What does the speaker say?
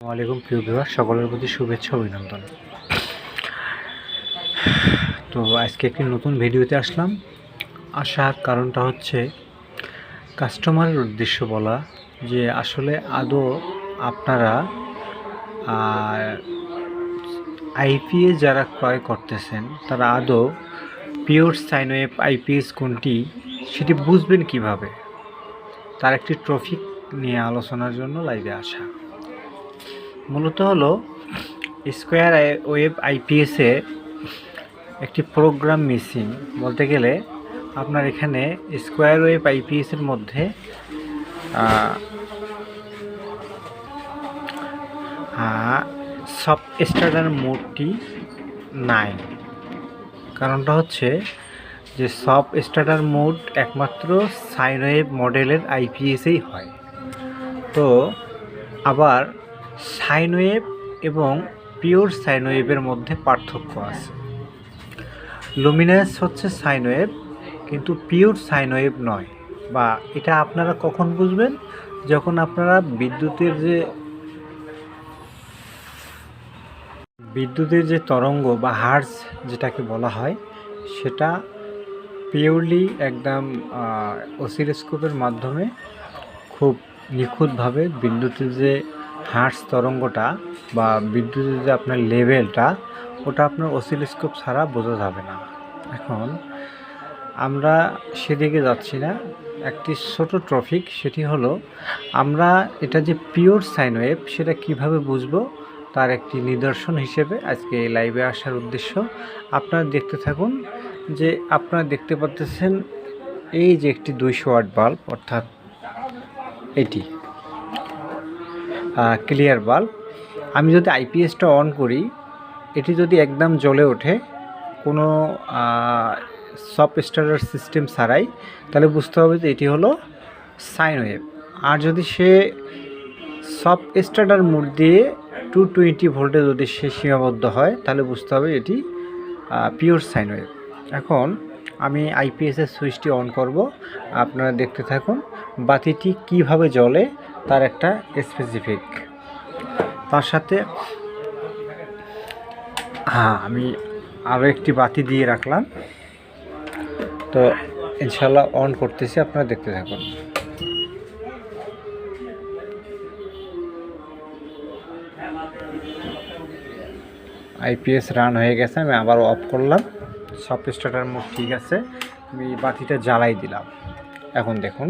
ওয়ালাইকুম প্রিয় ভিউয়ার, সকলের প্রতি শুভেচ্ছা অভিনন্দন। তো আজকে একটি নতুন ভিডিওতে আসলাম। আসার কারণটা হচ্ছে কাস্টমারের উদ্দেশ্য বলা যে আসলে আদৌ আপনারা আইপিএস যারা ক্রয় করতেছেন তারা আদৌ পিওর সাইন ওয়েভ আইপিএস কোনটি সেটি বুঝবেন কিভাবে, তার একটি টপিক নিয়ে আলোচনার জন্য লাইভে আসা। মূলত হলো স্কোয়ার ওয়েভ আইপিএসে একটি প্রোগ্রাম মিসিং। বলতে গেলে আপনার এখানে স্কোয়ার ওয়েভ আইপিএসের মধ্যে সব স্টার্টার মোডটি নাই। কারণটা হচ্ছে যে সব স্টার্টার মোড একমাত্র সাইন ওয়েভ মডেলের আইপিএসেই হয়। তো আবার সাইন ওয়েভ এবং পিওর সাইন ওয়েভের মধ্যে পার্থক্য আছে। লুমিনাস হচ্ছে সাইন ওয়েভ, কিন্তু পিওর সাইন ওয়েভ নয়। বা এটা আপনারা কখন বুঝবেন? যখন আপনারা বিদ্যুতের যে তরঙ্গ বা হার্জ যেটাকে বলা হয়, সেটা পিওরলি একদম অসিলোস্কোপের মাধ্যমে খুব নিখুঁতভাবে বিদ্যুতের যে হার্জ তরঙ্গটা বা বিদ্যুতের যে আপনার লেভেলটা, ওটা আপনার অসিলোস্কোপ ছাড়া বোঝা যাবে না। এখন আমরা সেদিকে যাচ্ছি না। একটি ছোট টপিক, সেটি হলো আমরা এটা যে পিওর সাইন ওয়েভ সেটা কিভাবে বুঝবো, তার একটি নিদর্শন হিসেবে আজকে এই লাইভে আসার উদ্দেশ্য। আপনারা দেখতে থাকুন। যে আপনারা দেখতে পাচ্ছেন এই যে একটি 200 ওয়াট বাল্ব, অর্থাৎ এটি ক্লিয়ার বাল্ব। আমি যদি আইপিএসটা অন করি, এটি যদি একদম জ্বলে ওঠে কোনো সব স্টার্টার সিস্টেম ছাড়াই, তাহলে বুঝতে হবে যে এটি হলো সাইন ওয়েভ। আর যদি সে সব স্টার্টার মোড দিয়ে 220 ভোল্টে যদি সে সীমাবদ্ধ হয়, তাহলে বুঝতে হবে এটি পিওর সাইন ওয়েভ। এখন আমি আইপিএসের সুইচটি অন করব, আপনারা দেখতে থাকুন। বাতিটি কিভাবে জ্বলে তার একটা স্পেসিফিক, তার সাথে আমি আরও একটি বাতি দিয়ে রাখলাম। তো ইনশাল্লাহ অন করতেছি, আপনারা দেখতে থাকুন। আইপিএস রান হয়ে গেছে, আমি আবার অফ করলাম। সব স্টার্টার মোড ঠিক আছে, আমি বাতিটা জ্বালাই দিলাম। এখন দেখুন